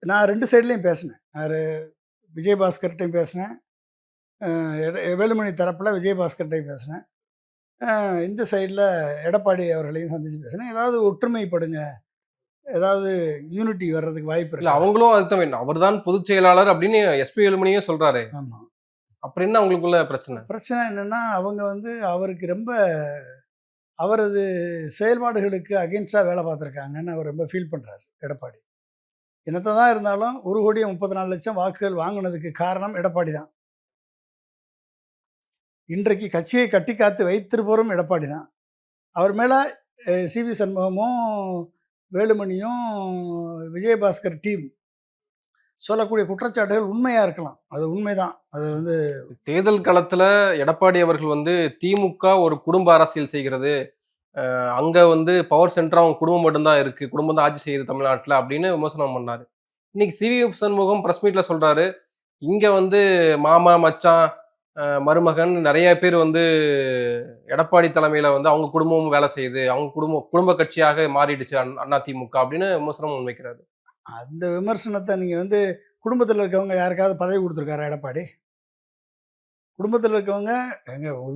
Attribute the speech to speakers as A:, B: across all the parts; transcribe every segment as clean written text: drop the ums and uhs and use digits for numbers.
A: நான் 2 சைட்லயும் பேசினேன். விஜயபாஸ்கர்ட்டயும் பேசினேன். வேலுமணி தரப்புல விஜயபாஸ்கர்ட்டயும் பேசினேன். இந்த சைடுல எடப்பாடி அவர்களையும் சந்திச்சு பேசினேன். ஏதாவது ஒற்றுமைப்படுங்க. ஏதாவது யூனிட்டி வர்றதுக்கு வாய்ப்பு
B: இல்ல
A: இருக்கு.
B: அவங்களும் அதுதான் வேணும். அவர்தான் பொதுச் செயலாளர் அப்படின்னு எஸ்பி வேலுமணியே சொல்றாரு.
A: ஆமா.
B: அப்புறம் என்ன அவங்களுக்குள்ள பிரச்சனை?
A: பிரச்சனை என்னன்னா, அவங்க அவருக்கு ரொம்ப அவரது செயல்பாடுகளுக்கு அகைன்ஸ்டா வேலை பார்த்துருக்காங்கன்னு அவர் ரொம்ப ஃபீல் பண்றாரு எடப்பாடி. என்னத்த தான் இருந்தாலும் 1,34,00,000 வாக்குகள் வாங்குனதுக்கு காரணம் எடப்பாடி தான். இன்றைக்கு கட்சியை கட்டி காத்து வைத்திருப்பவரும் எடப்பாடி தான். அவர் மேல சி.வி. சண்முகமும், வேலுமணியும், விஜயபாஸ்கர் டீம் சொல்லக்கூடிய குற்றச்சாட்டுகள் உண்மையா இருக்கலாம். அது உண்மைதான். அது
B: தேர்தல் களத்துல எடப்பாடி அவர்கள் திமுக ஒரு குடும்ப அரசியல் செய்கிறது. அங்க பவர் சென்டர் அவங்க குடும்பம் மட்டும்தான் இருக்கு. குடும்பம் தான் ஆட்சி செய்யுது தமிழ்நாட்டுல அப்படின்னு விமர்சனம் பண்ணாரு. இன்னைக்கு சி.வி. சண்முகம் பிரஸ் மீட்ல சொல்றாரு, இங்க மாமா, மச்சான், மருமகன் நிறைய பேர் எடப்பாடி தலைமையில அவங்க குடும்பமும் வேலை செய்யுது. அவங்க குடும்ப கட்சியாக மாறிடுச்சு அதிமுக அப்படின்னு விமர்சனம் முன்வைக்கிறாரு.
A: அந்த விமர்சனத்தை நீங்க குடும்பத்தில் இருக்கவங்க யாருக்காவது பதவி கொடுத்துருக்காரா எடப்பாடி? குடும்பத்தில் இருக்கவங்க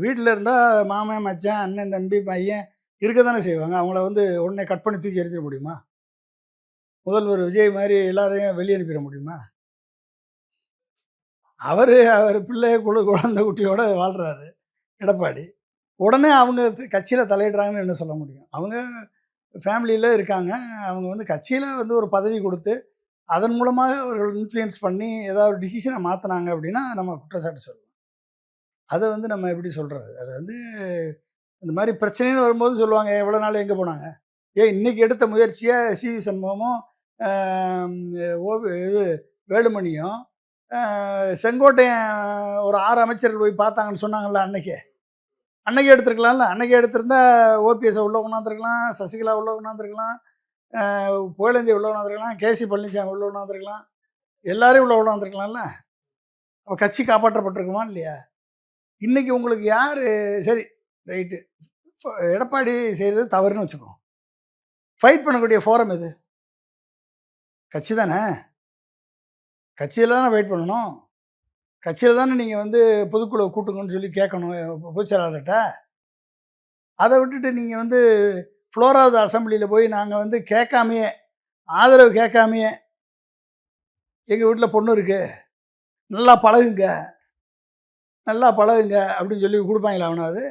A: வீட்டில் இருந்தால் மாமன், மச்சான், அண்ணன், தம்பி, பையன் இருக்க தானே செய்வாங்க. அவங்கள உடனே கட் பண்ணி தூக்கி எறிஞ்சிட முடியுமா? முதல்வர் விஜய் மாதிரி எல்லாரையும் வெளியே அனுப்பிட முடியுமா? அவர் பிள்ளை குழந்தை குட்டியோட வாழ்கிறாரு எடப்பாடி. உடனே அவங்க கட்சியில் தலையிடுறாங்கன்னு என்ன சொல்ல முடியும்? அவங்க ஃபேமிலியில் இருக்காங்க. அவங்க கட்சியில் ஒரு பதவி கொடுத்து அதன் மூலமாக அவர்கள் இன்ஃப்ளூயன்ஸ் பண்ணி ஏதாவது ஒரு டிசிஷனை மாற்றினாங்க அப்படின்னா நம்ம குற்றச்சாட்டு சொல்லலாம். அதை நம்ம எப்படி சொல்கிறது? அது இந்த மாதிரி பிரச்சனைன்னு வரும்போது சொல்லுவாங்க, எவ்வளோ நாள் எங்கே போனாங்க? இன்றைக்கி எடுத்த முயற்சியை சி.வி. சண்முகமும் இது வேலுமணியும் செங்கோட்டையன் ஒரு 6 அமைச்சர்கள் போய் பார்த்தாங்கன்னு சொன்னாங்கல்ல அன்னைக்கு எடுத்துருக்கலாம்ல. அன்னைக்கு எடுத்திருந்தா ஓபிஎஸ்ஸை உள்ள கொண்டாந்துருக்கலாம், சசிகலா உள்ள கொண்டாந்துருக்கலாம், புகழேந்தி உள்ள கொண்டாந்துருக்கலாம், கேசி பழனிசாமி உள்ள கொண்டாந்துருக்கலாம், எல்லாரையும் உள்ள கொண்டாந்துருக்கலாம்ல. அப்போ கட்சி காப்பாற்றப்பட்டிருக்குமா இல்லையா? இன்றைக்கி உங்களுக்கு யார் சரி ரைட்டு எடப்பாடி செய்கிறது தவறுன்னு வச்சுக்கோ, ஃபைட் பண்ணக்கூடிய ஃபோரம் எது? கட்சி தானே. கட்சியில் தானே ஃபைட் பண்ணணும். கட்சியில் தானே நீங்கள் பொதுக்குழு கூட்டுங்கன்னு சொல்லி கேட்கணும் பொதுச்செயலாளர்கிட்ட. அதை விட்டுட்டு நீங்கள் ஃப்ளோராவது அசம்பிளியில் போய் நாங்கள் கேட்காமையே, ஆதரவு கேட்காமையே, எங்கள் வீட்டில் பொண்ணு இருக்குது, நல்லா பழகுங்க அப்படின்னு சொல்லி கொடுப்பாங்களா? அவனாவது